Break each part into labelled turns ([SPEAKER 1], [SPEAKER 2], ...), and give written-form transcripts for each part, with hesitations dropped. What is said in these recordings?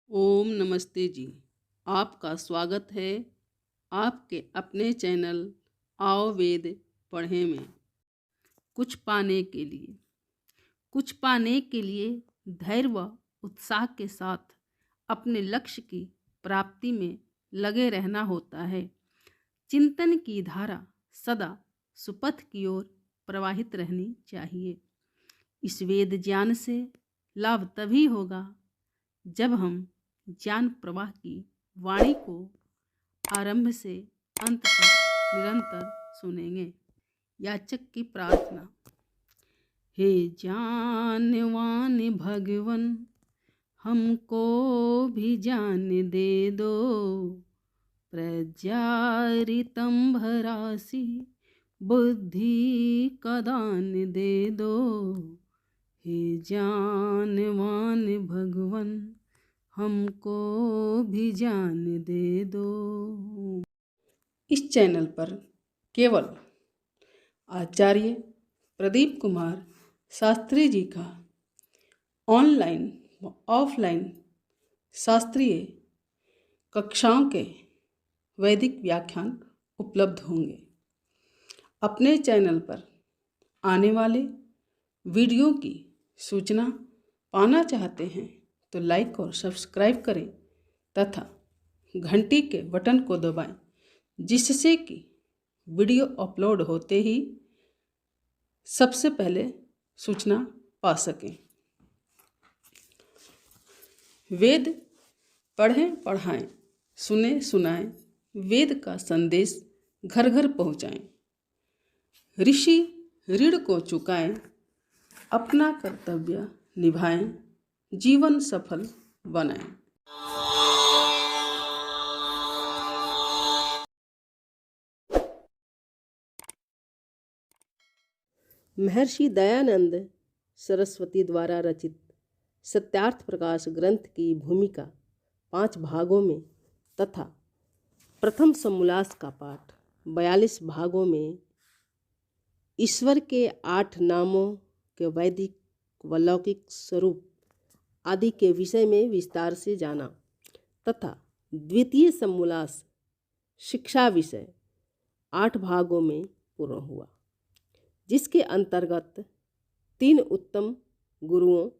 [SPEAKER 1] ओम नमस्ते जी। आपका स्वागत है आपके अपने चैनल आओ वेद पढ़ें में। कुछ पाने के लिए धैर्य व उत्साह के साथ अपने लक्ष्य की प्राप्ति में लगे रहना होता है। चिंतन की धारा सदा सुपथ की ओर प्रवाहित रहनी चाहिए। इस वेद ज्ञान से लाभ तभी होगा जब हम ज्ञान प्रवाह की वाणी को आरंभ से अंत तक निरंतर सुनेंगे। याचक की प्रार्थना। हे ज्ञानवान भगवन, हमको भी ज्ञान दे दो। प्रज्ञारितम भरासी बुद्धि का दान दे दो। हे ज्ञानवान भगवन, हमको भी ज्ञान दे दो। इस चैनल पर केवल आचार्य प्रदीप कुमार शास्त्री जी का ऑनलाइन व ऑफलाइन शास्त्रीय कक्षाओं के वैदिक व्याख्यान उपलब्ध होंगे। अपने चैनल पर आने वाले वीडियो की सूचना पाना चाहते हैं तो लाइक और सब्सक्राइब करें तथा घंटी के बटन को दबाएं, जिससे कि वीडियो अपलोड होते ही सबसे पहले सूचना पा सकें। वेद पढ़ें पढ़ाएं, सुने सुनाएं, वेद का संदेश घर घर पहुँचाएं। ऋषि ऋण को चुकाएं, अपना कर्तव्य निभाएं, जीवन सफल बनाएं।
[SPEAKER 2] महर्षि दयानंद सरस्वती द्वारा रचित सत्यार्थ प्रकाश ग्रंथ की भूमिका 5 भागों में तथा प्रथम समोल्लास का पाठ 42 भागों में ईश्वर के 8 नामों के वैदिक व लौकिक स्वरूप आदि के विषय में विस्तार से जाना तथा द्वितीय समोल्लास शिक्षा विषय 8 भागों में पूर्ण हुआ, जिसके अंतर्गत 3 उत्तम गुरुओं,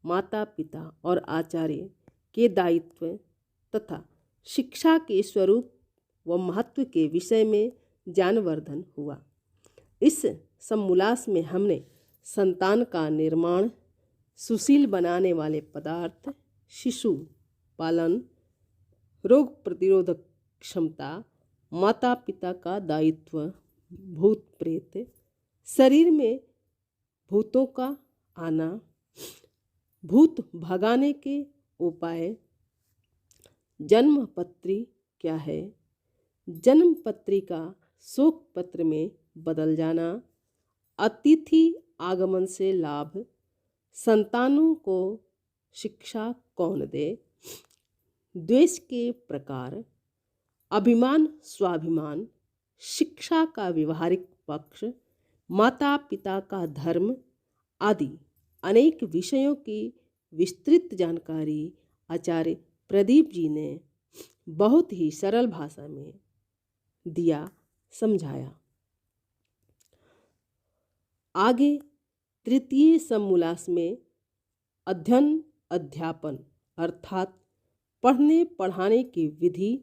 [SPEAKER 2] माता पिता और आचार्य के दायित्व तथा शिक्षा के स्वरूप व महत्व के विषय में ज्ञानवर्धन हुआ। इस समोल्लास में हमने संतान का निर्माण, सुशील बनाने वाले पदार्थ, शिशु पालन, रोग प्रतिरोधक क्षमता, माता पिता का दायित्व, भूत प्रेत, शरीर में भूतों का आना, भूत भगाने के उपाय, जन्म पत्री क्या है, जन्म पत्री का शोक पत्र में बदल जाना, अतिथि आगमन से लाभ, संतानों को शिक्षा कौन दे, द्वेष के प्रकार, अभिमान स्वाभिमान, शिक्षा का व्यवहारिक पक्ष, माता पिता का धर्म आदि अनेक विषयों की विस्तृत जानकारी आचार्य प्रदीप जी ने बहुत ही सरल भाषा में दिया, समझाया। आगे तृतीय समोल्लास में अध्ययन अध्यापन अर्थात पढ़ने पढ़ाने की विधि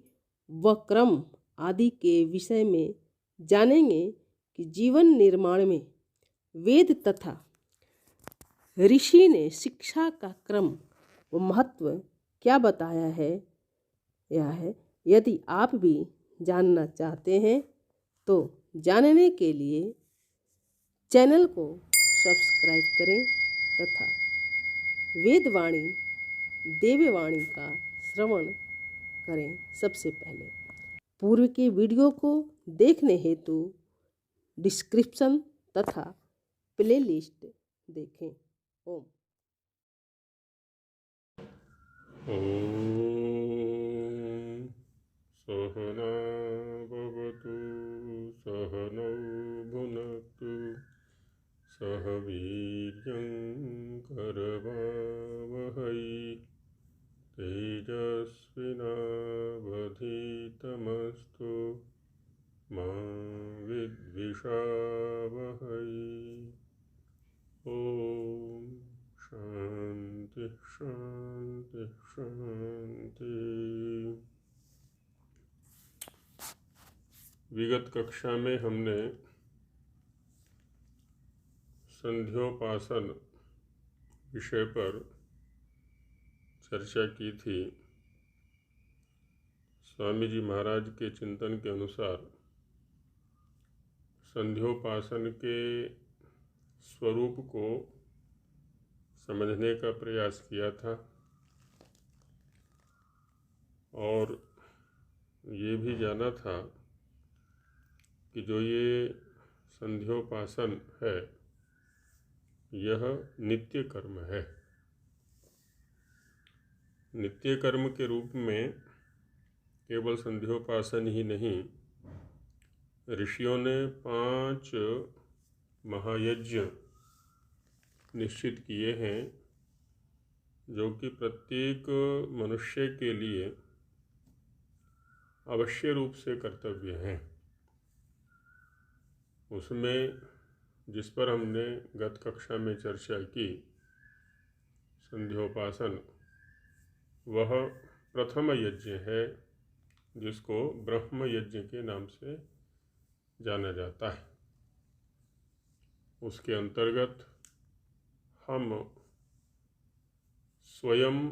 [SPEAKER 2] व क्रम आदि के विषय में जानेंगे कि जीवन निर्माण में वेद तथा ऋषि ने शिक्षा का क्रम व महत्व क्या बताया है। यदि आप भी जानना चाहते हैं तो जानने के लिए चैनल को सब्सक्राइब करें तथा वेदवाणी देववाणी का श्रवण करें। सबसे पहले पूर्व के वीडियो को देखने हेतु डिस्क्रिप्शन तथा प्लेलिस्ट देखें। ओम।
[SPEAKER 3] सहना भवतु सहनौ भुनक्तु सह वीर्यं करवावहै तेजस्विनावधीतमस्तु मा विद्विषावहै। ओम शांति शांति शांति। विगत कक्षा में हमने संध्योपासन विषय पर चर्चा की थी। स्वामी जी महाराज के चिंतन के अनुसार संध्योपासन के स्वरूप को समझने का प्रयास किया था और ये भी जाना था कि जो ये संध्योपासन है यह नित्य कर्म है। नित्य कर्म के रूप में केवल संध्योपासन ही नहीं, ऋषियों ने 5 महायज्ञ निश्चित किए हैं जो कि प्रत्येक मनुष्य के लिए अवश्य रूप से कर्तव्य हैं। उसमें जिस पर हमने गत कक्षा में चर्चा की, संध्योपासन, वह प्रथम यज्ञ है जिसको ब्रह्म यज्ञ के नाम से जाना जाता है। उसके अंतर्गत हम स्वयं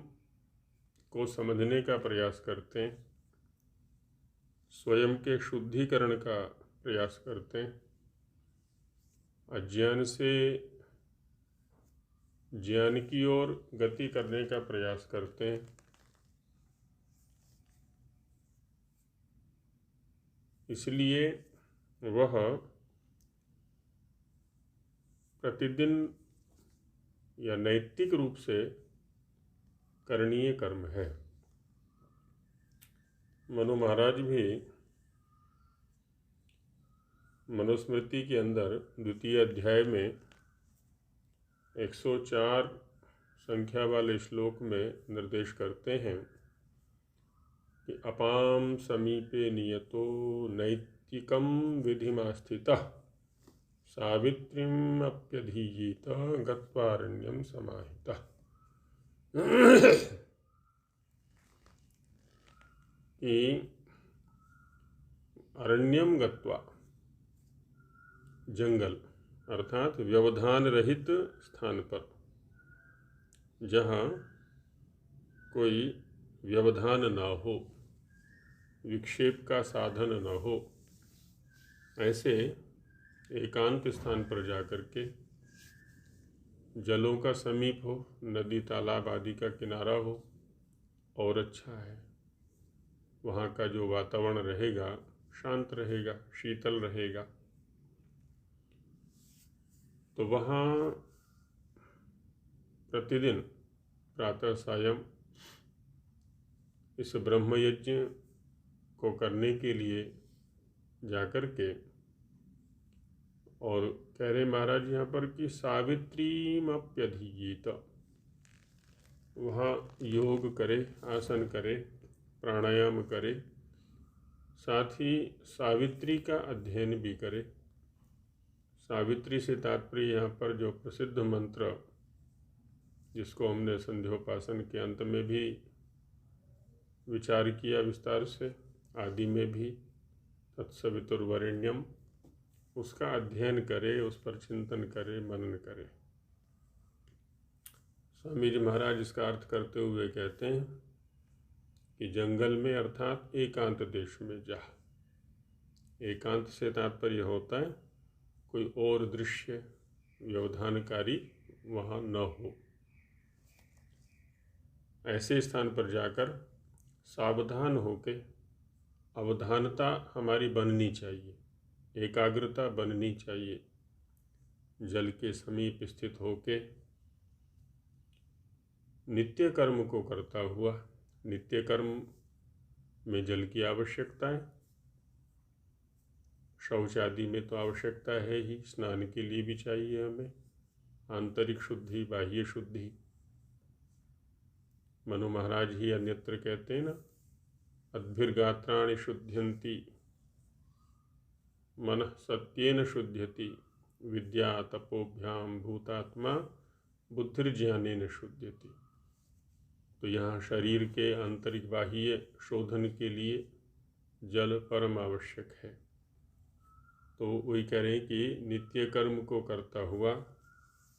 [SPEAKER 3] को समझने का प्रयास करते हैं, स्वयं के शुद्धिकरण का प्रयास करते हैं, अज्ञान से ज्ञान की ओर गति करने का प्रयास करते हैं। इसलिए वह प्रतिदिन या नैतिक रूप से करणीय कर्म है। मनु महाराज भी मनुस्मृति के अंदर द्वितीय अध्याय में 104 संख्या वाले श्लोक में निर्देश करते हैं कि अपाम समीपे नियतो नैतिकं विधिमास्थितः सावित्रीम् अप्यधीयेत गत्वारण्यं समाहितः। कि अरण्यम गत्वा, जंगल अर्थात व्यवधान रहित स्थान पर, जहाँ कोई व्यवधान ना हो, विक्षेप का साधन न हो, ऐसे एकांत स्थान पर जाकर के, जलों का समीप हो, नदी तालाब आदि का किनारा हो और अच्छा है। वहाँ का जो वातावरण रहेगा शांत रहेगा, शीतल रहेगा। तो वहाँ प्रतिदिन प्रातः सायं इस ब्रह्म यज्ञ को करने के लिए जाकर के, और कह रहे महाराज यहाँ पर कि सावित्रीमप्यधीयेत, वहाँ योग करे, आसन करे, प्राणायाम करे, साथ ही सावित्री का अध्ययन भी करे। सावित्री से तात्पर्य यहाँ पर जो प्रसिद्ध मंत्र जिसको हमने संध्योपासन के अंत में भी विचार किया विस्तार से, आदि में भी, तत्सवितुर्वरेण्यम, उसका अध्ययन करे, उस पर चिंतन करे, मनन करे। स्वामी जी महाराज इसका अर्थ करते हुए कहते हैं कि जंगल में अर्थात एकांत देश में जा। एकांत से तात्पर्य होता है कोई और दृश्य व्यवधानकारी वहाँ न हो। ऐसे स्थान पर जाकर सावधान होके, अवधानता हमारी बननी चाहिए, एकाग्रता बननी चाहिए। जल के समीप स्थित होके नित्य कर्म को करता हुआ, नित्य कर्म में जल की आवश्यकता है, शौच आदि में तो आवश्यकता है ही, स्नान के लिए भी चाहिए हमें आंतरिक शुद्धि, बाह्य शुद्धि। मनु महाराज ही अन्यत्र कहते हैं ना, अद्भिर्गात्राणि शुद्ध्यन्ति मनः सत्येन शुद्ध्यति, विद्या तपोभ्याम भूतात्मा बुद्धिर्ज्ञानेन शुद्ध्यति। तो यहाँ शरीर के आंतरिक बाह्य शोधन के लिए जल परम आवश्यक है। तो वही कह रहे हैं कि नित्य कर्म को करता हुआ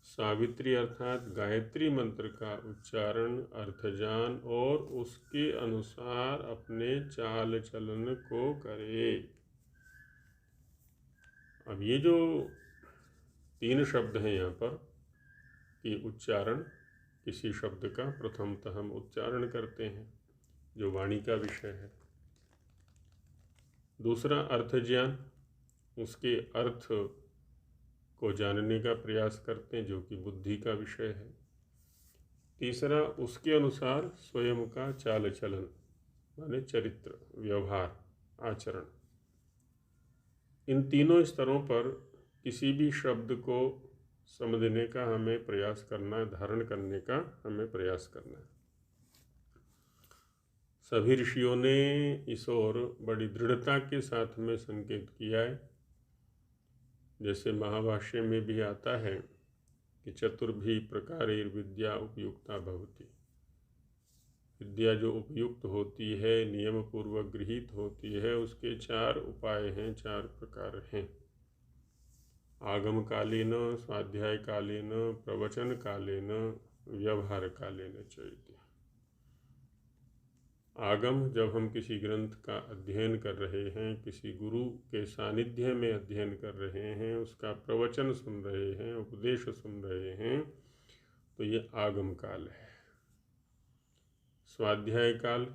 [SPEAKER 3] सावित्री अर्थात गायत्री मंत्र का उच्चारण, अर्थजान और उसके अनुसार अपने चाल चलन को करे। अब ये जो 3 शब्द हैं यहाँ पर कि उच्चारण, किसी शब्द का प्रथमतः हम उच्चारण करते हैं जो वाणी का विषय है। दूसरा अर्थ ज्ञान, उसके अर्थ को जानने का प्रयास करते हैं जो कि बुद्धि का विषय है। तीसरा उसके अनुसार स्वयं का चाल चलन माने चरित्र, व्यवहार, आचरण। इन तीनों स्तरों पर किसी भी शब्द को समझने का हमें प्रयास करना है, धारण करने का हमें प्रयास करना है। सभी ऋषियों ने इस ओर बड़ी दृढ़ता के साथ में संकेत किया है। जैसे महाभाष्य में भी आता है कि चतुर्भी प्रकारेर विद्या उपयुक्ता भवति। विद्या जो उपयुक्त होती है, नियम पूर्वक गृहीत होती है, उसके 4 उपाय हैं, 4 प्रकार हैं। आगम कालेन, स्वाध्याय कालेन, प्रवचन कालेन, व्यवहार कालेन चैति। आगम, जब हम किसी ग्रंथ का अध्ययन कर रहे हैं, किसी गुरु के सानिध्य में अध्ययन कर रहे हैं, उसका प्रवचन सुन रहे हैं, उपदेश सुन रहे हैं, तो ये आगम काल है। स्वाध्याय काल,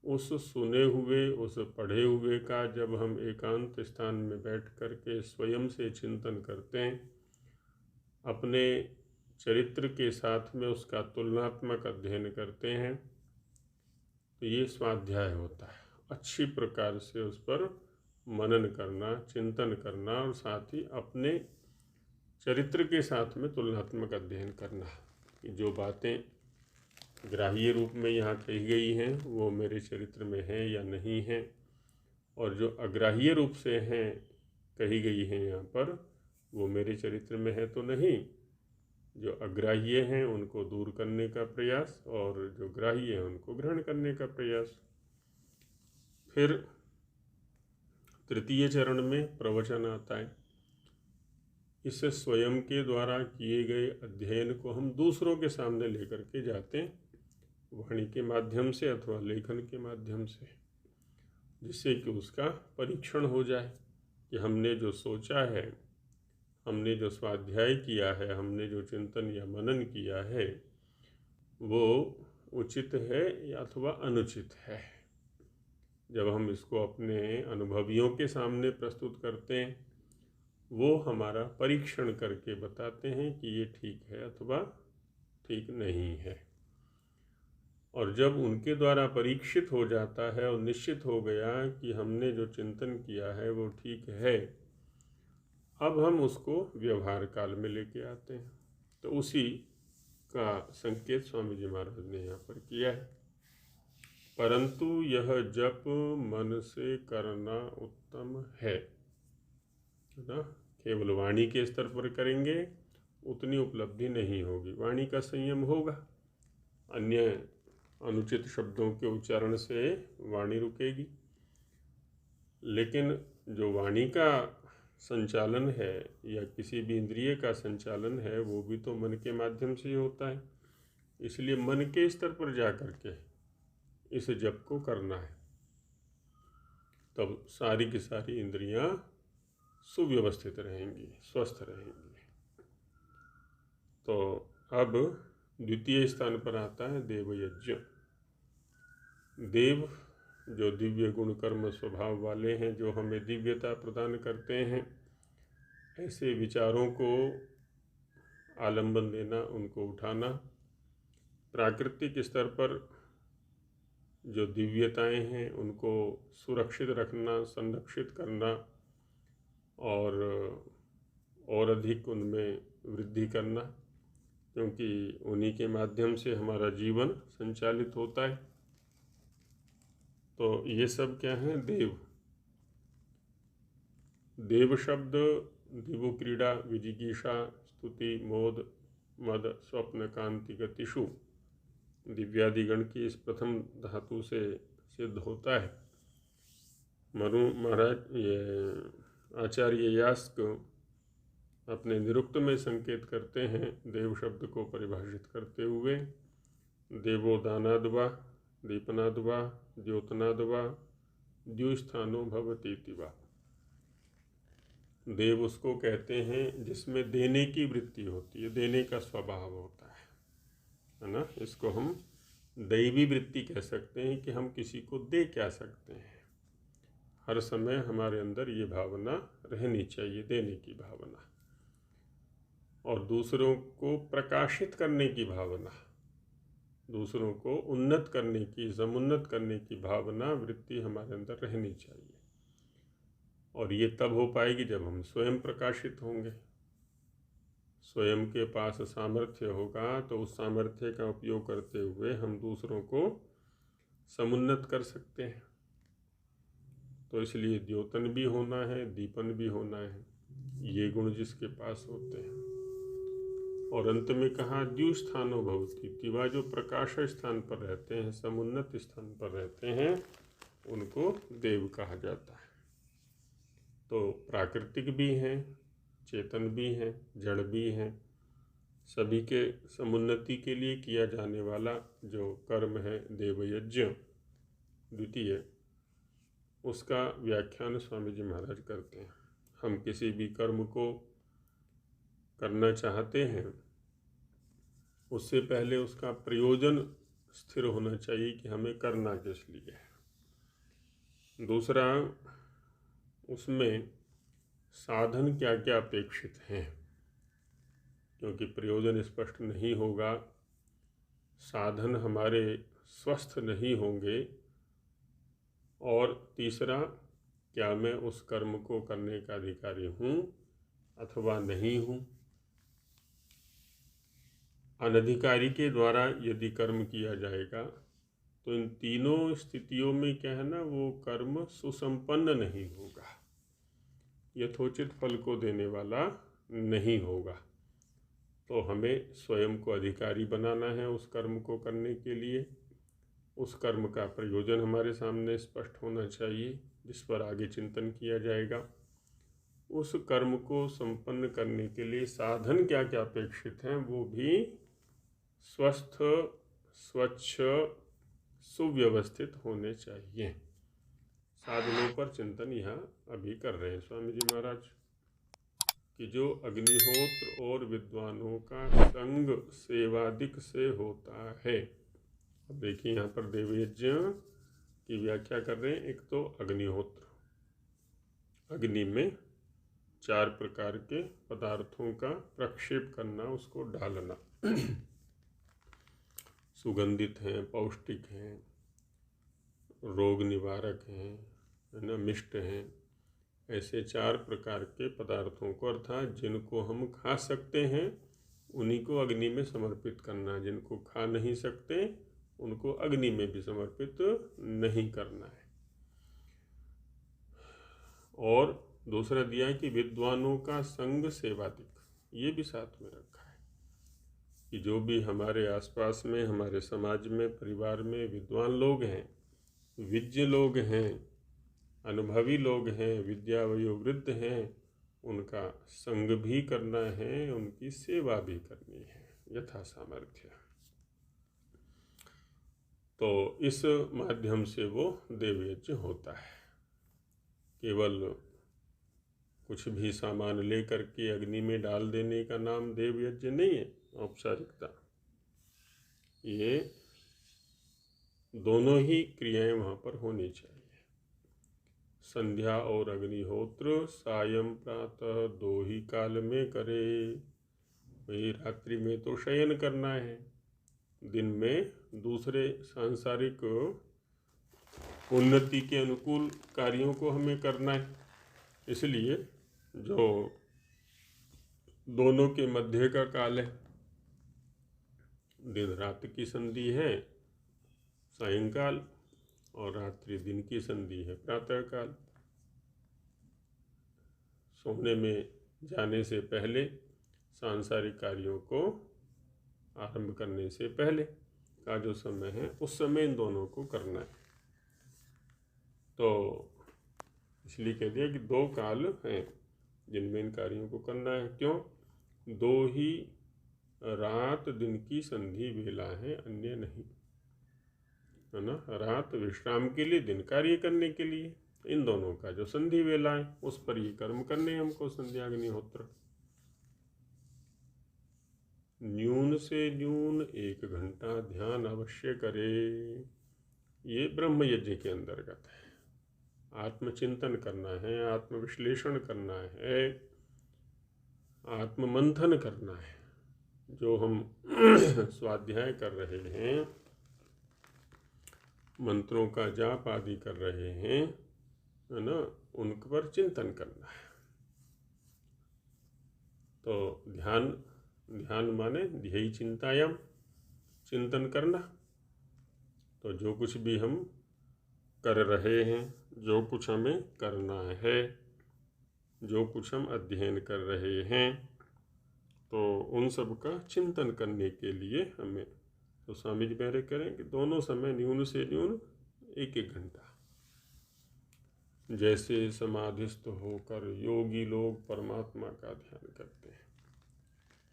[SPEAKER 3] उस सुने हुए, उस पढ़े हुए का जब हम एकांत स्थान में बैठ कर के स्वयं से चिंतन करते हैं, अपने चरित्र के साथ में उसका तुलनात्मक अध्ययन करते हैं, तो ये स्वाध्याय होता है। अच्छी प्रकार से उस पर मनन करना, चिंतन करना और साथ ही अपने चरित्र के साथ में तुलनात्मक अध्ययन करना कि जो बातें ग्राह्य रूप में यहाँ कही गई हैं वो मेरे चरित्र में हैं या नहीं हैं, और जो अग्राह्य रूप से हैं कही गई हैं यहाँ पर वो मेरे चरित्र में है तो नहीं। जो अग्राह्य हैं उनको दूर करने का प्रयास और जो ग्राह्य हैं उनको ग्रहण करने का प्रयास। फिर तृतीय चरण में प्रवचन आता है। इससे स्वयं के द्वारा किए गए अध्ययन को हम दूसरों के सामने लेकर के जाते हैं, वाणी के माध्यम से अथवा लेखन के माध्यम से, जिससे कि उसका परीक्षण हो जाए कि हमने जो सोचा है, हमने जो स्वाध्याय किया है, हमने जो चिंतन या मनन किया है वो उचित है या अथवा अनुचित है। जब हम इसको अपने अनुभवियों के सामने प्रस्तुत करते हैं, वो हमारा परीक्षण करके बताते हैं कि ये ठीक है अथवा ठीक नहीं है। और जब उनके द्वारा परीक्षित हो जाता है और निश्चित हो गया कि हमने जो चिंतन किया है वो ठीक है, अब हम उसको व्यवहार काल में लेके आते हैं। तो उसी का संकेत स्वामी जी महाराज ने यहाँ पर किया है। परंतु यह जप मन से करना उत्तम है ना। केवल वाणी के स्तर पर करेंगे उतनी उपलब्धि नहीं होगी, वाणी का संयम होगा, अन्य अनुचित शब्दों के उच्चारण से वाणी रुकेगी। लेकिन जो वाणी का संचालन है या किसी भी इंद्रिय का संचालन है वो भी तो मन के माध्यम से ही होता है। इसलिए मन के स्तर पर जा कर के इस जप को करना है, तब सारी की सारी इंद्रियां सुव्यवस्थित रहेंगी, स्वस्थ रहेंगी। तो अब द्वितीय स्थान पर आता है देवयज्ञ। देव जो दिव्य गुण कर्म स्वभाव वाले हैं, जो हमें दिव्यता प्रदान करते हैं, ऐसे विचारों को आलंबन देना, उनको उठाना, प्राकृतिक स्तर पर जो दिव्यताएं हैं उनको सुरक्षित रखना, संरक्षित करना और अधिक उनमें वृद्धि करना, क्योंकि उन्हीं के माध्यम से हमारा जीवन संचालित होता है। तो ये सब क्या है? देव। देव शब्द दिवु क्रीड़ा विजिगीषा स्तुति मोद मद स्वप्न कांति गतिषु दिव्यादिगण की इस प्रथम धातु से सिद्ध होता है। मरु महाराज ये आचार्य यास्क अपने निरुक्त में संकेत करते हैं देव शब्द को परिभाषित करते हुए, देवो दानाद्वा दीपनाद्वा द्योतनाद्वा द्युस्थानो भवतीति वा। देव उसको कहते हैं जिसमें देने की वृत्ति होती है, देने का स्वभाव होता है ना। इसको हम दैवी वृत्ति कह सकते हैं कि हम किसी को दे क्या सकते हैं। हर समय हमारे अंदर ये भावना रहनी चाहिए, देने की भावना, और दूसरों को प्रकाशित करने की भावना, दूसरों को उन्नत करने की, समुन्नत करने की भावना, वृत्ति हमारे अंदर रहनी चाहिए। और ये तब हो पाएगी जब हम स्वयं प्रकाशित होंगे, स्वयं के पास सामर्थ्य होगा, तो उस सामर्थ्य का उपयोग करते हुए हम दूसरों को समुन्नत कर सकते हैं। तो इसलिए द्योतन भी होना है, दीपन भी होना है, ये गुण जिसके पास होते हैं। और अंत में कहा द्युस्थानो भवति, तिवा जो प्रकाश स्थान पर रहते हैं, समुन्नत स्थान पर रहते हैं, उनको देव कहा जाता है। तो प्राकृतिक भी हैं, चेतन भी हैं, जड़ भी हैं। सभी के समुन्नति के लिए किया जाने वाला जो कर्म है देवयज्ञ द्वितीय, उसका व्याख्यान स्वामी जी महाराज करते हैं। हम किसी भी कर्म को करना चाहते हैं, उससे पहले उसका प्रयोजन स्थिर होना चाहिए कि हमें करना किस लिए है। दूसरा, उसमें साधन क्या क्या अपेक्षित हैं, क्योंकि प्रयोजन स्पष्ट नहीं होगा, साधन हमारे स्वस्थ नहीं होंगे। और तीसरा, क्या मैं उस कर्म को करने का अधिकारी हूँ अथवा नहीं हूँ। अनधिकारी के द्वारा यदि कर्म किया जाएगा तो इन तीनों स्थितियों में क्या है ना, वो कर्म सुसंपन्न नहीं होगा, यथोचित फल को देने वाला नहीं होगा। तो हमें स्वयं को अधिकारी बनाना है उस कर्म को करने के लिए। उस कर्म का प्रयोजन हमारे सामने स्पष्ट होना चाहिए, जिस पर आगे चिंतन किया जाएगा। उस कर्म को संपन्न करने के लिए साधन क्या क्या अपेक्षित हैं, वो भी स्वस्थ, स्वच्छ, सुव्यवस्थित होने चाहिए। साधनों पर चिंतन यहाँ अभी कर रहे हैं स्वामी जी महाराज कि जो अग्निहोत्र और विद्वानों का संग सेवादिक से होता है। अब देखिए यहाँ पर देवयज्ञ की व्याख्या कर रहे हैं। एक तो अग्निहोत्र, अग्नि में 4 प्रकार के पदार्थों का प्रक्षेप करना, उसको डालना। सुगंधित हैं, पौष्टिक हैं, रोग निवारक हैं, है ना, मिष्ट हैं। ऐसे 4 प्रकार के पदार्थों को, अर्थात जिनको हम खा सकते हैं उन्हीं को अग्नि में समर्पित करना, जिनको खा नहीं सकते उनको अग्नि में भी समर्पित नहीं करना है। और दूसरा दिया है कि विद्वानों का संग सेवादिक, ये भी साथ में रखा है कि जो भी हमारे आसपास में, हमारे समाज में, परिवार में विद्वान लोग हैं, विज्ञ लोग हैं, अनुभवी लोग हैं, विद्या वयोवृद्ध हैं, उनका संग भी करना है, उनकी सेवा भी करनी है यथा सामर्थ्य। तो इस माध्यम से वो देवयज्ञ होता है। केवल कुछ भी सामान ले करके अग्नि में डाल देने का नाम देवयज्ञ नहीं है, औपचारिकता। ये दोनों ही क्रियाएं वहाँ पर होनी चाहिए। संध्या और अग्निहोत्र सायं प्रातः 2 ही काल में करे। वही रात्रि में तो शयन करना है, दिन में दूसरे सांसारिक उन्नति के अनुकूल कार्यों को हमें करना है। इसलिए जो दोनों के मध्य का काल है दिन रात की संधि है सायंकाल, और रात्रि दिन की संधि है प्रातःकाल। सोने में जाने से पहले, सांसारिक कार्यों को आरंभ करने से पहले का जो समय है, उस समय इन दोनों को करना है। तो इसलिए कह दिया कि 2 काल हैं जिनमें इन कार्यों को करना है। क्यों? 2 ही रात दिन की संधि वेला है, अन्य नहीं, है ना। रात विश्राम के लिए, दिन कार्य करने के लिए। इन दोनों का जो संधि वेला है, उस पर ये कर्म करने हमको, संध्याग्निहोत्र। न्यून से न्यून 1 घंटा ध्यान अवश्य करे। ये ब्रह्म यज्ञ के अंतर्गत है। आत्मचिंतन करना है, आत्मविश्लेषण करना है, आत्ममंथन करना है। जो हम स्वाध्याय कर रहे हैं, मंत्रों का जाप आदि कर रहे हैं, है ना, उन पर चिंतन करना है। तो ध्यान माने ध्येय चिंतायाम, चिंतन करना। तो जो कुछ भी हम कर रहे हैं, जो कुछ हमें करना है, जो कुछ हम अध्ययन कर रहे हैं, तो उन सब का चिंतन करने के लिए हमें, तो स्वामी जी मेरे करें कि दोनों समय न्यून से न्यून 1-1 घंटा। जैसे समाधिस्थ होकर योगी लोग परमात्मा का ध्यान करते हैं।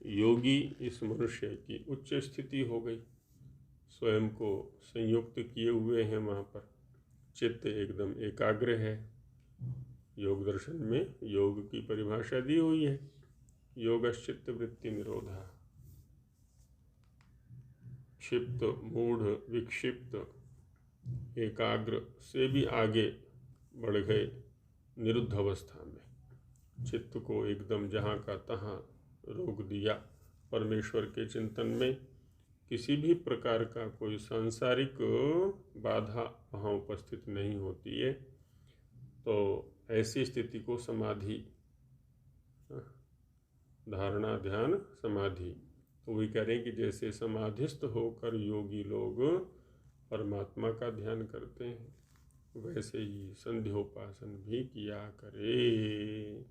[SPEAKER 3] योगी इस मनुष्य की उच्च स्थिति हो गई, स्वयं को संयुक्त किए हुए हैं, वहाँ पर चित्त एकदम एकाग्र है। योग दर्शन में योग की परिभाषा दी हुई है, योगश्चित्त वृत्ति निरोधा। क्षिप्त, मूढ़, विक्षिप्त, एकाग्र से भी आगे बढ़ गए निरुद्ध अवस्था में। चित्त को एकदम जहाँ का तहाँ रोक दिया। परमेश्वर के चिंतन में किसी भी प्रकार का कोई सांसारिक बाधा वहाँ उपस्थित नहीं होती है। तो ऐसी स्थिति को समाधि, धारणा, ध्यान, समाधि। तो वही कह रहे हैं कि जैसे समाधिस्थ होकर योगी लोग परमात्मा का ध्यान करते हैं, वैसे ही संध्योपासन भी किया करे।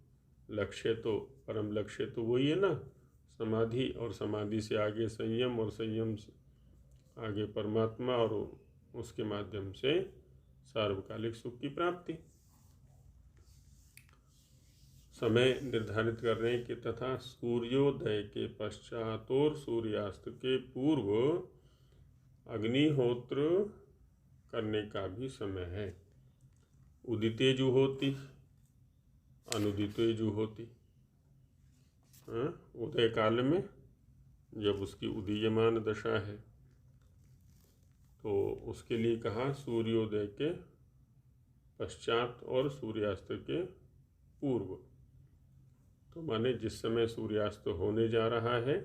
[SPEAKER 3] लक्ष्य तो, परम लक्ष्य तो वही है ना, समाधि, और समाधि से आगे संयम, और संयम से आगे परमात्मा, और उसके माध्यम से सार्वकालिक सुख की प्राप्ति। समय निर्धारित कर रहे हैं कि तथा सूर्योदय के पश्चात और सूर्यास्त के पूर्व अग्निहोत्र करने का भी समय है। उदिते जुहोति, अनुदिते जुहोति। उदय काल में जब उसकी उदीयमान दशा है, तो उसके लिए कहा सूर्योदय के पश्चात और सूर्यास्त के पूर्व। तो माने जिस समय सूर्यास्त होने जा रहा है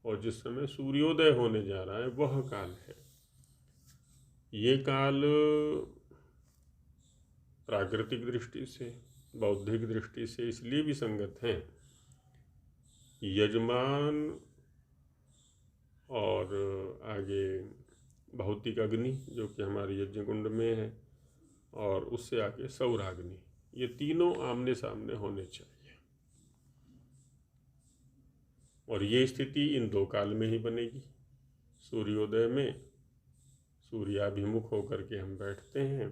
[SPEAKER 3] और जिस समय सूर्योदय होने जा रहा है, वह काल है। ये काल प्राकृतिक दृष्टि से, बौद्धिक दृष्टि से इसलिए भी संगत हैं। यजमान और आगे भौतिक अग्नि जो कि हमारे यज्ञ कुंड में है, और उससे आगे सौराग्नि, ये तीनों आमने सामने होने चाहिए। और ये स्थिति इन 2 काल में ही बनेगी। सूर्योदय में सूर्याभिमुख होकर के हम बैठते हैं,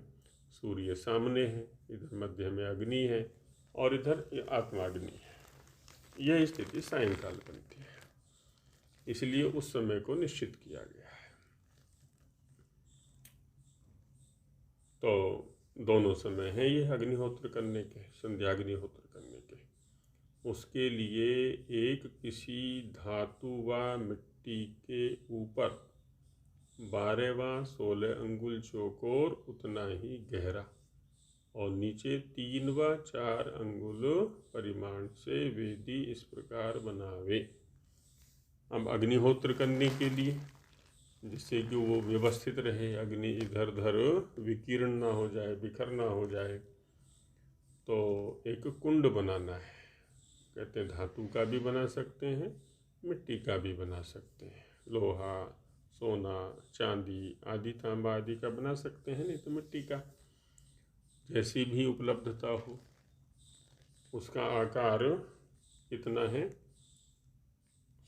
[SPEAKER 3] सूर्य सामने है, इधर मध्य में अग्नि है और इधर आत्माग्नि है। यह स्थिति सायंकाल बनती है, इसलिए उस समय को निश्चित किया गया है। तो दोनों समय हैं ये अग्निहोत्र करने के, संध्याग्निहोत्र करने के। उसके लिए एक किसी धातु व मिट्टी के ऊपर 12 व 16 अंगुल चौकोर उतना ही गहरा, और नीचे 3 व 4 अंगुल परिमाण से वेदी इस प्रकार बनावे। अब अग्निहोत्र करने के लिए, जिससे कि वो व्यवस्थित रहे, अग्नि इधर उधर विकीर्ण ना हो जाए, बिखर ना हो जाए, तो एक कुंड बनाना है। कहते हैं धातु का भी बना सकते हैं, मिट्टी का भी बना सकते हैं। लोहा, सोना, चांदी आदि, तांबा आदि का बना सकते हैं, नहीं तो मिट्टी का, जैसी भी उपलब्धता हो। उसका आकार कितना है?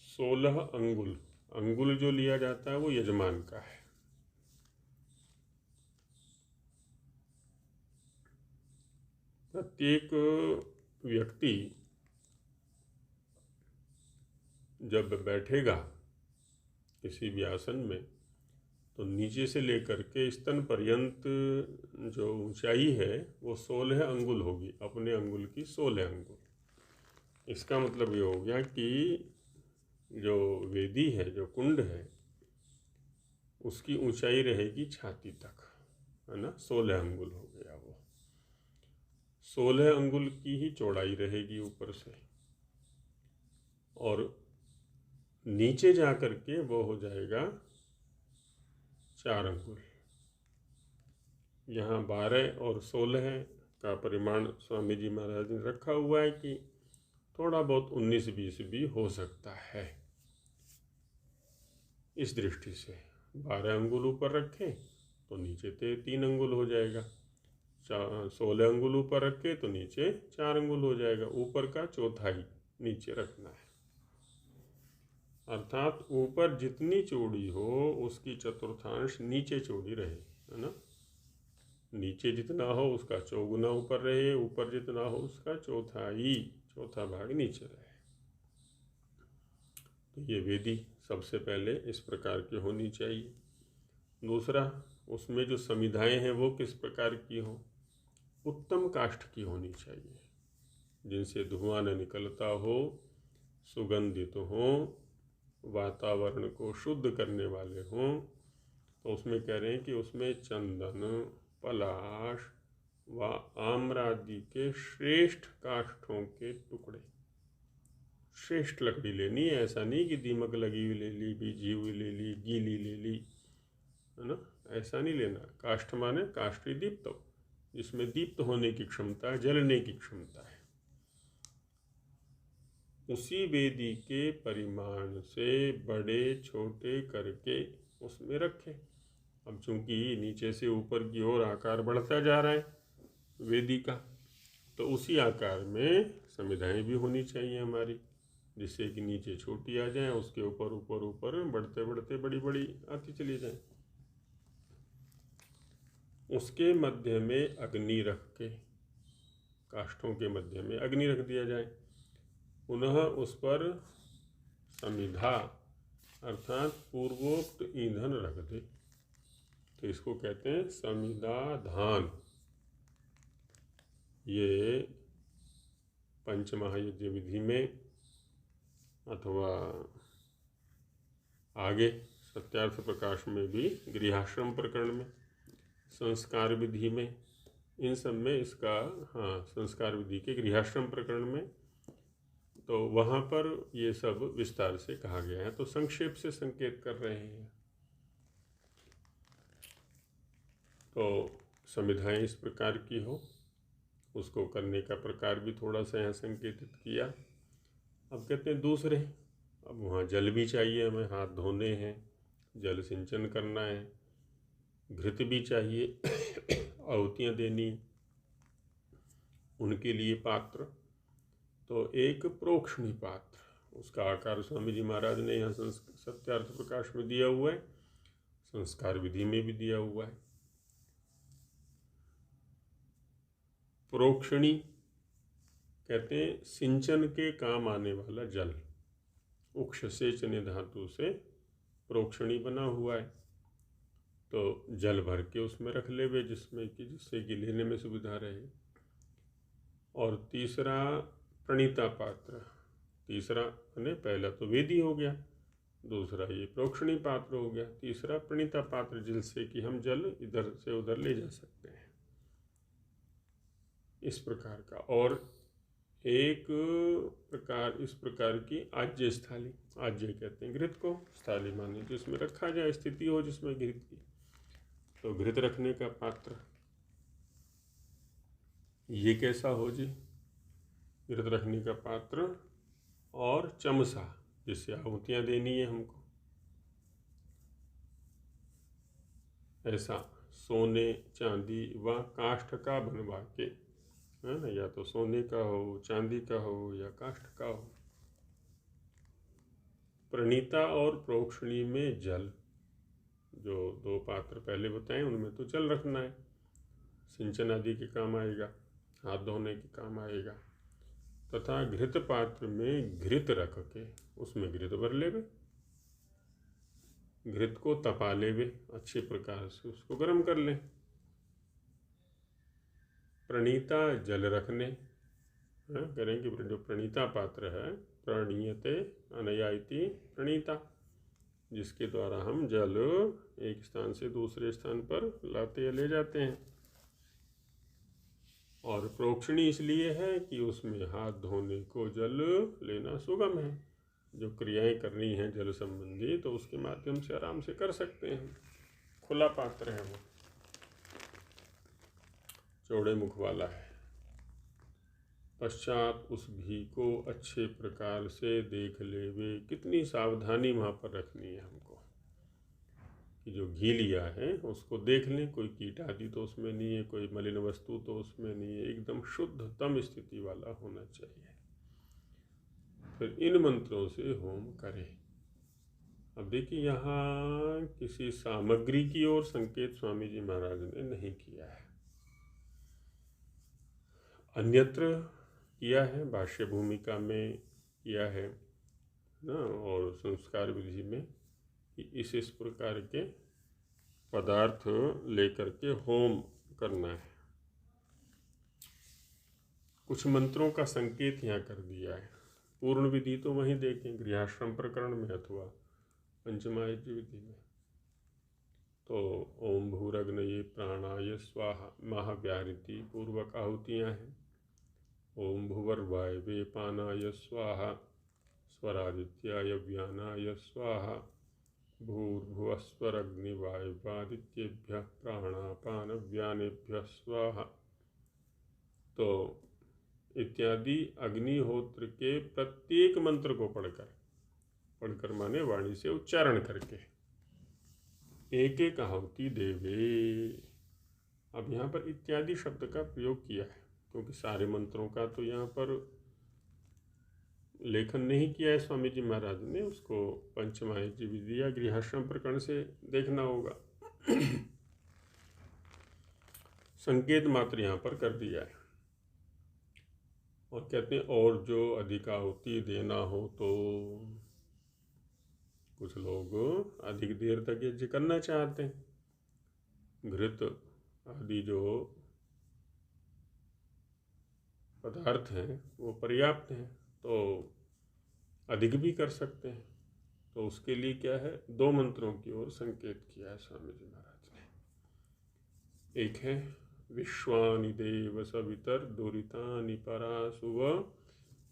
[SPEAKER 3] 16 अंगुल। अंगुल जो लिया जाता है वो यजमान का है। प्रत्येक व्यक्ति जब बैठेगा किसी भी आसन में, तो नीचे से लेकर के स्तन पर्यंत जो ऊंचाई है वो 16 अंगुल होगी, अपने अंगुल की 16 अंगुल। इसका मतलब ये हो गया कि जो वेदी है, जो कुंड है, उसकी ऊंचाई रहेगी छाती तक, है ना। 16 अंगुल हो गया वो। 16 अंगुल की ही चौड़ाई रहेगी ऊपर से, और नीचे जा कर के वो हो जाएगा 4 अंगुल। यहाँ 12 और 16 का परिमाण स्वामी जी महाराज ने रखा हुआ है कि थोड़ा बहुत 19-20 भी हो सकता है। इस दृष्टि से 12 अंगुल ऊपर रखें तो नीचे 3 अंगुल हो जाएगा, 16 अंगुल ऊपर रखें तो नीचे 4 अंगुल हो जाएगा। ऊपर का चौथाई नीचे रखना है, अर्थात ऊपर जितनी चौड़ी हो उसकी चतुर्थांश नीचे चौड़ी रहे, है ना। नीचे जितना हो उसका चौगुना ऊपर रहे, ऊपर जितना हो उसका चौथा भाग नीचे रहे। तो ये वेदी सबसे पहले इस प्रकार की होनी चाहिए। दूसरा, उसमें जो समिधाएं हैं वो किस प्रकार की हो? उत्तम काष्ठ की होनी चाहिए, जिनसे धुआं न निकलता हो, सुगंधित हो, वातावरण को शुद्ध करने वाले हों। तो उसमें कह रहे हैं कि उसमें चंदन, पलाश व आम्र आदि के श्रेष्ठ काष्ठों के टुकड़े, श्रेष्ठ लकड़ी लेनी है। ऐसा नहीं कि दीमक लगी हुई ले ली, बीजी हुई ले ली, गीली ले ली, है ना, ऐसा नहीं लेना। काष्ठ माने काष्ठी दीप्त, जिसमें दीप्त होने की क्षमता, जलने की क्षमता है। उसी वेदी के परिमाण से बड़े छोटे करके उसमें रखें। अब चूंकि नीचे से ऊपर की ओर आकार बढ़ता जा रहा है वेदी का, तो उसी आकार में समिधाएं भी होनी चाहिए हमारी, जिससे कि नीचे छोटी आ जाए, उसके ऊपर ऊपर ऊपर बढ़ते बढ़ते बड़ी बड़ी आती चली जाए। उसके मध्य में अग्नि रख के, काष्ठों के मध्य में अग्नि रख दिया जाए। पुनः उस पर समिधा अर्थात पूर्वोक्त ईंधन रख दे, तो इसको कहते हैं समिधाधान। ये पंचमहायज्ञ विधि में अथवा आगे सत्यार्थ प्रकाश में भी, गृहाश्रम प्रकरण में, संस्कार विधि में, इन सब में इसका, हाँ, संस्कार विधि के गृहाश्रम प्रकरण में, तो वहाँ पर ये सब विस्तार से कहा गया है। तो संक्षेप से संकेत कर रहे हैं। तो समिधाएं इस प्रकार की हो, उसको करने का प्रकार भी थोड़ा सा यहाँ संकेतित किया। अब कहते हैं दूसरे, अब वहाँ जल भी चाहिए, हमें हाथ धोने हैं, जल सिंचन करना है, घृत भी चाहिए, आहुतियाँ देनी, उनके लिए पात्र। तो एक प्रोक्षणी पात्र, उसका आकार स्वामी जी महाराज ने यहाँ सत्यार्थ प्रकाश में दिया हुआ है, संस्कार विधि में भी दिया हुआ है। प्रोक्षणी कहते हैं सिंचन के काम आने वाला जल, उक्ष सेचने धातु से प्रोक्षणी बना हुआ है। तो जल भर के उसमें रख ले वे, जिससे कि लेने में सुविधा रहे। और तीसरा प्रणीता पात्र, तीसरा यानी पहला तो वेदी हो गया, दूसरा ये प्रोक्षणी पात्र हो गया, तीसरा प्रणीता पात्र, जिससे कि हम जल इधर से उधर ले जा सकते हैं, इस प्रकार का। और एक प्रकार, इस प्रकार की आज्य स्थाली, आज्य कहते हैं घृत को, स्थाली माने जिसमें रखा जाए, स्थिति हो जिसमें घृत की, तो घृत रखने का पात्र ये कैसा हो जी? घृत रखने का पात्र और चमसा, जिससे आहुतियाँ देनी है हमको, ऐसा सोने चांदी व काष्ठ का बनवा के, है ना, या तो सोने का हो, चांदी का हो या काष्ठ का हो। प्रणीता और प्रोक्षणी में जल, जो दो पात्र पहले बताए उनमें तो जल रखना है, सिंचन आदि के काम आएगा, हाथ धोने के काम आएगा। तथा घृत पात्र में घृत रख के उसमें घृत भर लेवे, घृत को तपा लेवे, अच्छे प्रकार से उसको गर्म कर लें। प्रणीता जल रखने, करेंगे जो प्रणीता पात्र है, प्रणीयते अनया इति प्रणीता, जिसके द्वारा हम जल एक स्थान से दूसरे स्थान पर लाते या ले जाते हैं। और प्रोक्षणी इसलिए है कि उसमें हाथ धोने को जल लेना सुगम है, जो क्रियाएं करनी हैं जल संबंधी तो उसके माध्यम से आराम से कर सकते हैं, खुला पात्र है वो, चौड़े मुख वाला है। पश्चात उस घी को अच्छे प्रकार से देख लेवे, कितनी सावधानी वहाँ पर रखनी है हमको कि जो घी लिया है उसको देख लें, कोई कीट आदि तो उसमें नहीं है, कोई मलिन वस्तु तो उसमें नहीं है, एकदम शुद्धतम स्थिति वाला होना चाहिए। फिर इन मंत्रों से होम करें। अब देखिए यहाँ किसी सामग्री की ओर संकेत स्वामी जी महाराज ने नहीं किया है, अन्यत्र किया है, भाष्य भूमिका में किया है ना, और संस्कार विधि में कि इस प्रकार के पदार्थ लेकर के होम करना है। कुछ मंत्रों का संकेत यहाँ कर दिया है। पूर्ण विधि तो वहीं देखें गृहाश्रम प्रकरण में अथवा पंचमायज्य विधि में। तो ओम भूरग्नये प्राणाय स्वाहा महाव्याहृति पूर्वक आहुतियाँ हैं। ओम भुवर्वायवे पानाय स्वाहा स्वरादित्याय व्यानाय स्वाहा भूर्भुवस्वरग्निवायुवादित्येभ्यः प्राणापान व्यानेभ्यः स्वाहा। तो इत्यादि अग्निहोत्र के प्रत्येक मंत्र को पढ़कर माने वाणी से उच्चारण करके एक एक आहुति देवे। अब यहाँ पर इत्यादि शब्द का प्रयोग किया है क्योंकि सारे मंत्रों का तो यहाँ पर लेखन नहीं किया है स्वामी जी महाराज ने, उसको पंचमायज्य विधि या गृहाश्रम प्रकरण से देखना होगा। संकेत मात्र यहाँ पर कर दिया है। और कहते हैं और जो अधिक आहुति देना हो तो कुछ लोग अधिक देर तक यज्ञ करना चाहते हैं, घृत आदि जो पदार्थ हैं वो पर्याप्त हैं तो अधिक भी कर सकते हैं। तो उसके लिए क्या है, दो मंत्रों की ओर संकेत किया है स्वामी जी महाराज ने। एक है विश्वानि देव सवितर दुरितानि परासुव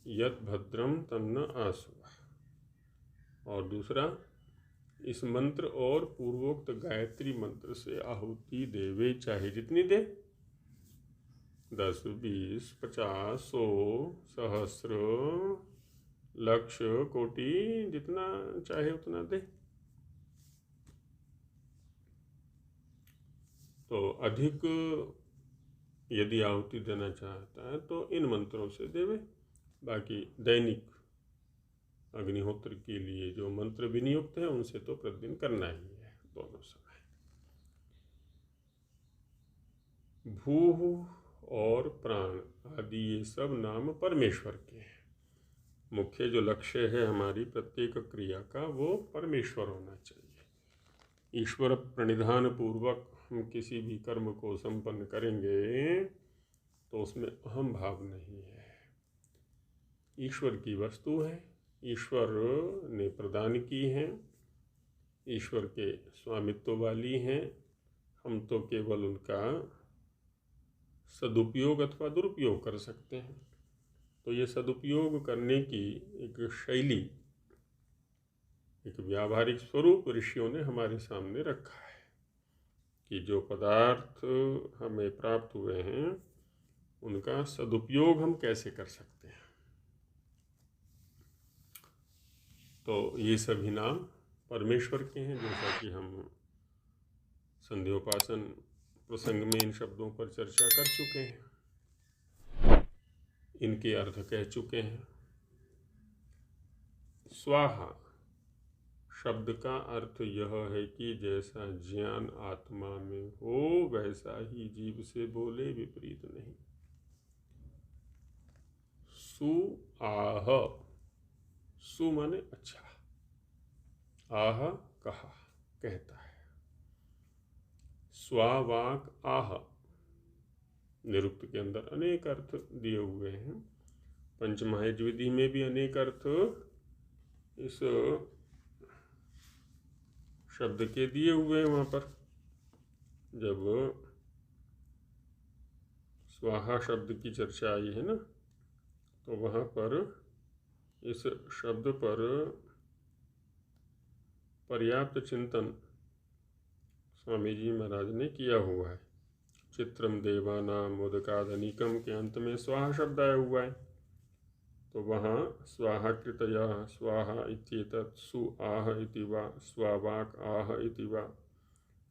[SPEAKER 3] यत भद्रम तन्न आसुव, और दूसरा इस मंत्र और पूर्वोक्त गायत्री मंत्र से आहुति देवे, चाहे जितनी दे, 10, 20, 50, 100, सहस्र, लक्ष, कोटि, जितना चाहे उतना दे। तो अधिक यदि आहुति देना चाहता है तो इन मंत्रों से देवे। बाकी दैनिक अग्निहोत्र के लिए जो मंत्र विनियुक्त है उनसे तो प्रतिदिन करना ही है दोनों समय। भूः और प्राण आदि ये सब नाम परमेश्वर के हैं। मुख्य जो लक्ष्य है हमारी प्रत्येक क्रिया का वो परमेश्वर होना चाहिए। ईश्वर प्रणिधान पूर्वक हम किसी भी कर्म को संपन्न करेंगे तो उसमें अहम भाव नहीं है। ईश्वर की वस्तु है, ईश्वर ने प्रदान की हैं, ईश्वर के स्वामित्व वाली हैं, हम तो केवल उनका सदुपयोग अथवा दुरुपयोग कर सकते हैं। तो ये सदुपयोग करने की एक शैली, एक व्यावहारिक स्वरूप ऋषियों ने हमारे सामने रखा है कि जो पदार्थ हमें प्राप्त हुए हैं उनका सदुपयोग हम कैसे कर सकते हैं। तो ये सभी नाम परमेश्वर के हैं, जैसा कि हम संध्योपासन प्रसंग में इन शब्दों पर चर्चा कर चुके हैं, इनके अर्थ कह चुके हैं। स्वाहा शब्द का अर्थ यह है कि जैसा ज्ञान आत्मा में हो वैसा ही जीव से बोले, विपरीत नहीं। सु आह, सु माने अच्छा, आह कहा, कहता है। स्वावाक आह, निरुक्त के अंदर अनेक अर्थ दिए हुए हैं। पंचमहायज्ञ विधि में भी अनेक अर्थ इस शब्द के दिए हुए हैं। वहाँ पर जब स्वाहा शब्द की चर्चा आई है ना, तो वहाँ पर इस शब्द पर पर्याप्त चिंतन स्वामी जी महाराज ने किया हुआ है। चित्रम देवानाम मोदकादनिकम के अंत में स्वाहा शब्द आया हुआ है, तो वहाँ स्वाहाकृतया स्वाहा इत्येतत् सु आह इति वा स्वावाक आह इति वा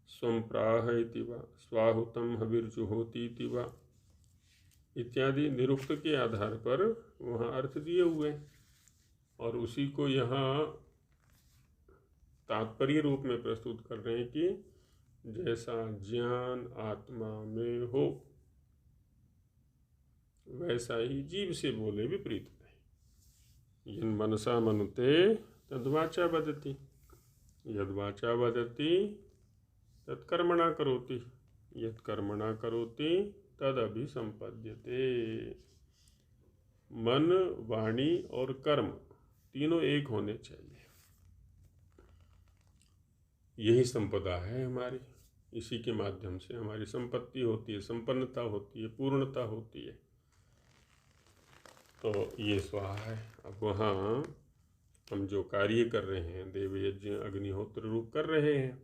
[SPEAKER 3] स्वं प्राह इति वा स्वाहुतम हविर्जुहोति इति वा इत्यादि निरुक्त के आधार पर वहाँ अर्थ दिए हुए हैं, और उसी को यहाँ तात्पर्य रूप में प्रस्तुत कर रहे हैं कि जैसा ज्ञान आत्मा में हो वैसा ही जीव से बोले, विपरीत नहीं। यन् मनसा मनुते तद्वाचा वदति, यद्वाचा वदति तत्कर्मणा करोति, यत्कर्मणा करोति तदभिसंपद्यते। मन, वाणी और कर्म तीनों एक होने चाहिए। यही संपदा है हमारी, इसी के माध्यम से हमारी संपत्ति होती है, संपन्नता होती है, पूर्णता होती है। तो ये स्वाहा है। अब वहाँ हम जो कार्य कर रहे हैं, देव यज्ञ अग्निहोत्र रूप कर रहे हैं,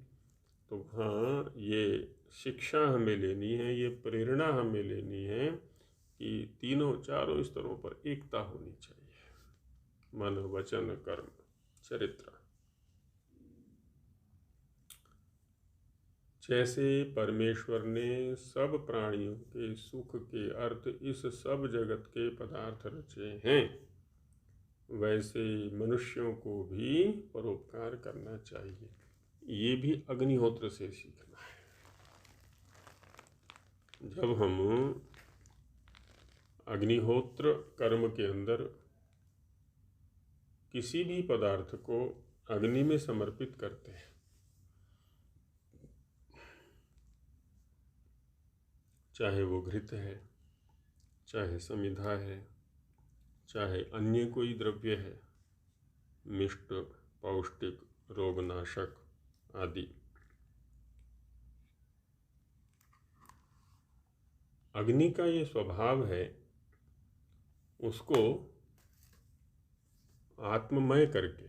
[SPEAKER 3] तो वहाँ ये शिक्षा हमें लेनी है, ये प्रेरणा हमें लेनी है कि तीनों चारों स्तरों पर एकता होनी चाहिए। मन, वचन, कर्म, चरित्र। जैसे परमेश्वर ने सब प्राणियों के सुख के अर्थ इस सब जगत के पदार्थ रचे हैं, वैसे मनुष्यों को भी परोपकार करना चाहिए। ये भी अग्निहोत्र से सीखना है। जब हम अग्निहोत्र कर्म के अंदर किसी भी पदार्थ को अग्नि में समर्पित करते हैं, चाहे वो घृत है, चाहे समिधा है, चाहे अन्य कोई द्रव्य है, मिष्ट, पौष्टिक, रोगनाशक आदि, अग्नि का ये स्वभाव है उसको आत्ममय करके,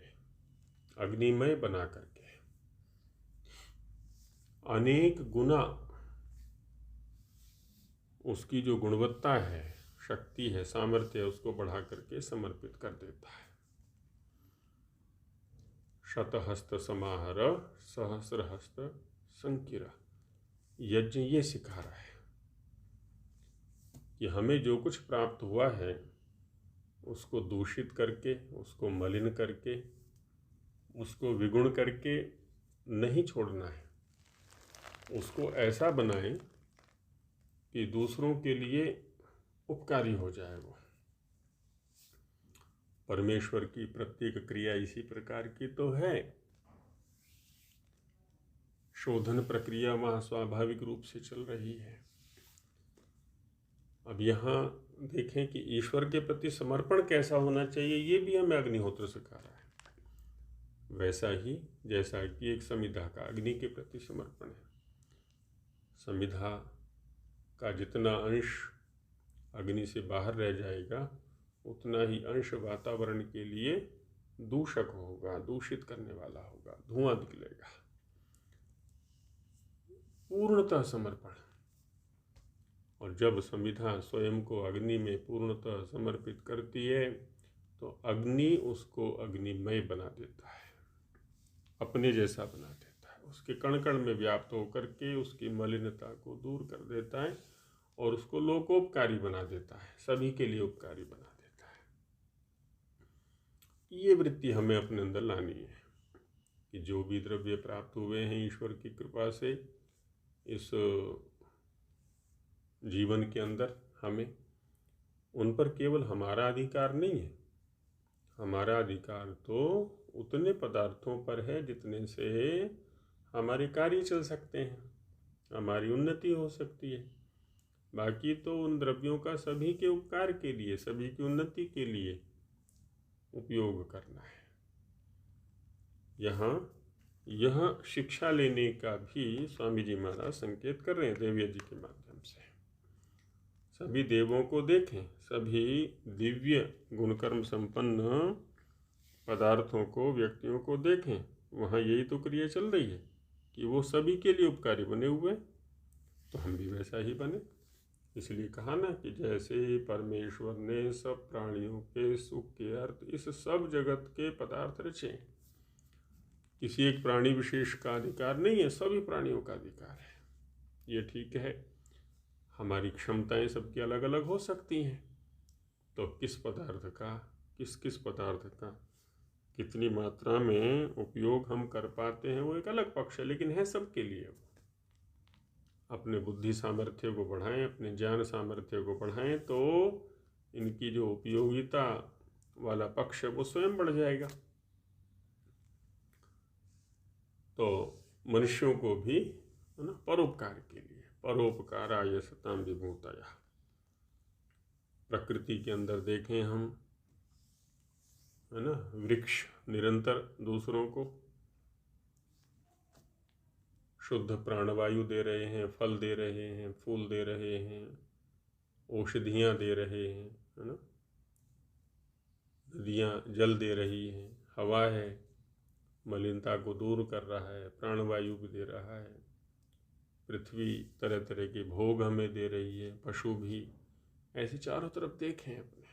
[SPEAKER 3] अग्निमय बना करके अनेक गुना उसकी जो गुणवत्ता है, शक्ति है, सामर्थ्य है, उसको बढ़ा करके समर्पित कर देता है। शतहस्त समाहर सहस्रहस्त संकिरा, यज्ञ ये सिखा रहा है कि हमें जो कुछ प्राप्त हुआ है उसको दूषित करके, उसको मलिन करके, उसको विगुण करके नहीं छोड़ना है। उसको ऐसा बनाएं कि दूसरों के लिए उपकारी हो जाए। वो परमेश्वर की प्रत्येक क्रिया इसी प्रकार की तो है। शोधन प्रक्रिया वहाँ स्वाभाविक रूप से चल रही है। अब यहाँ देखें कि ईश्वर के प्रति समर्पण कैसा होना चाहिए, ये भी हमें अग्निहोत्र सिखा रहा है। वैसा ही जैसा कि एक समिधा का अग्नि के प्रति समर्पण है। समिधा का जितना अंश अग्नि से बाहर रह जाएगा, उतना ही अंश वातावरण के लिए दूषक होगा, दूषित करने वाला होगा, धुआं निकलेगा। पूर्णतः समर्पण। और जब समिधा स्वयं को अग्नि में पूर्णतः समर्पित करती है, तो अग्नि उसको अग्निमय बना देता है, अपने जैसा बना देता है उसके कण कण में व्याप्त होकर के उसकी मलिनता को दूर कर देता है और उसको लोकोपकारी बना देता है, सभी के लिए उपकारी बना देता है। ये वृत्ति हमें अपने अंदर लानी है कि जो भी द्रव्य प्राप्त हुए हैं ईश्वर की कृपा से इस जीवन के अंदर, हमें उन पर केवल हमारा अधिकार नहीं है। हमारा अधिकार तो उतने पदार्थों पर है जितने से हमारे कार्य चल सकते हैं, हमारी उन्नति हो सकती है। बाकी तो उन द्रव्यों का सभी के उपकार के लिए, सभी की उन्नति के लिए उपयोग करना है। यहाँ यह शिक्षा लेने का भी स्वामी जी महाराज संकेत कर रहे हैं देवव्य जी के माध्यम से। सभी देवों को देखें, सभी दिव्य गुणकर्म संपन्न पदार्थों को, व्यक्तियों को देखें, वहाँ यही तो क्रिया चल रही है कि वो सभी के लिए उपकारी बने हुए, तो हम भी वैसा ही बने। इसलिए कहा ना कि जैसे परमेश्वर ने सब प्राणियों के सुख के अर्थ इस सब जगत के पदार्थ रचे, किसी एक प्राणी विशेष का अधिकार नहीं है, सभी प्राणियों का अधिकार है। ये ठीक है, हमारी क्षमताएं सबकी अलग अलग हो सकती हैं, तो किस पदार्थ का, किस पदार्थ का कितनी मात्रा में उपयोग हम कर पाते हैं वो एक अलग पक्ष है, लेकिन है सबके लिए। अपने बुद्धि सामर्थ्य को बढ़ाएं, अपने ज्ञान सामर्थ्य को बढ़ाएं, तो इनकी जो उपयोगिता वाला पक्ष है वो स्वयं बढ़ जाएगा। तो मनुष्यों को भी, है ना, परोपकार के लिए, परोपकाराय सताम विभूतया। प्रकृति के अंदर देखें हम, है ना, वृक्ष निरंतर दूसरों को शुद्ध प्राणवायु दे रहे हैं, फल दे रहे हैं, फूल दे रहे हैं, औषधियाँ दे रहे हैं, है ना, नदियाँ जल दे रही हैं, हवा है, मलिनता को दूर कर रहा है, प्राणवायु भी दे रहा है, पृथ्वी तरह तरह के भोग हमें दे रही है, पशु भी। ऐसे चारों तरफ देखें, अपने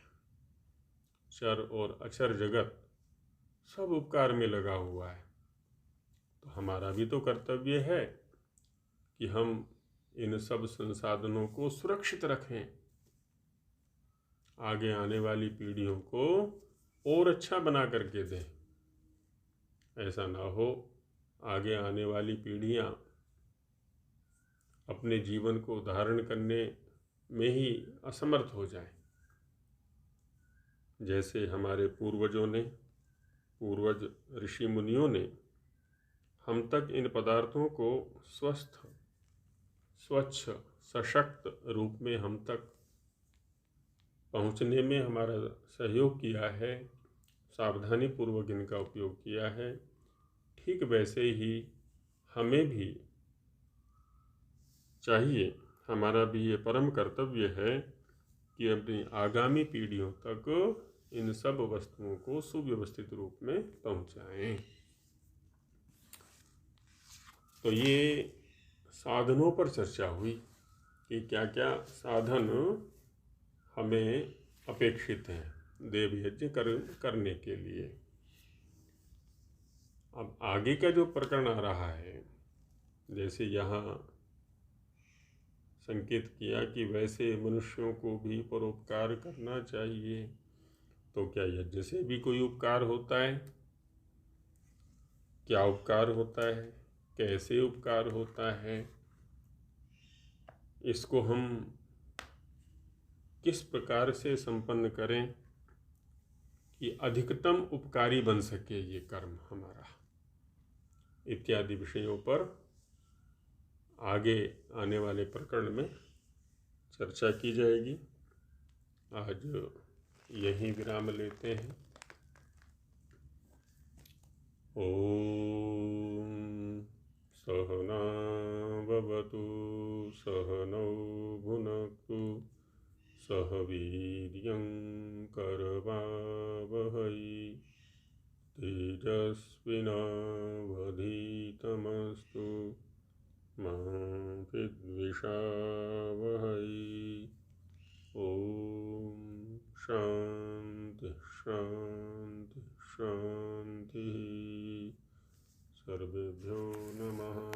[SPEAKER 3] चर और अचर जगत सब उपकार में लगा हुआ है। तो हमारा भी तो कर्तव्य है कि हम इन सब संसाधनों को सुरक्षित रखें, आगे आने वाली पीढ़ियों को और अच्छा बना करके दें। ऐसा ना हो आगे आने वाली पीढ़ियां अपने जीवन को धारण करने में ही असमर्थ हो जाएं। जैसे हमारे पूर्वजों ने, पूर्वज ऋषि मुनियों ने हम तक इन पदार्थों को स्वस्थ, स्वच्छ, सशक्त रूप में हम तक पहुंचने में हमारा सहयोग किया है, सावधानी पूर्वक इनका उपयोग किया है, ठीक वैसे ही हमें भी चाहिए, हमारा भी ये परम कर्तव्य है कि अपनी आगामी पीढ़ियों तक इन सब वस्तुओं को सुव्यवस्थित रूप में पहुंचाएं। तो ये साधनों पर चर्चा हुई कि क्या क्या साधन हमें अपेक्षित हैं देव यज्ञ करने के लिए। अब आगे का जो प्रकरण आ रहा है, जैसे यहाँ संकेत किया कि वैसे मनुष्यों को भी परोपकार करना चाहिए, तो क्या यज्ञ से भी कोई उपकार होता है? क्या उपकार होता है, कैसे उपकार होता है, इसको हम किस प्रकार से संपन्न करें कि अधिकतम उपकारी बन सके ये कर्म हमारा, इत्यादि विषयों पर आगे आने वाले प्रकरण में चर्चा की जाएगी। आज यहीं विराम लेते हैं। ओम सहना भवतु सहनौ भुनक्तु सह वीर्यं करवावहै तेजस्विनावधीतमस्तु मा विद्विषावहै। ओम शांति शांति शांति। सर्वे गुरुदेवो नमः।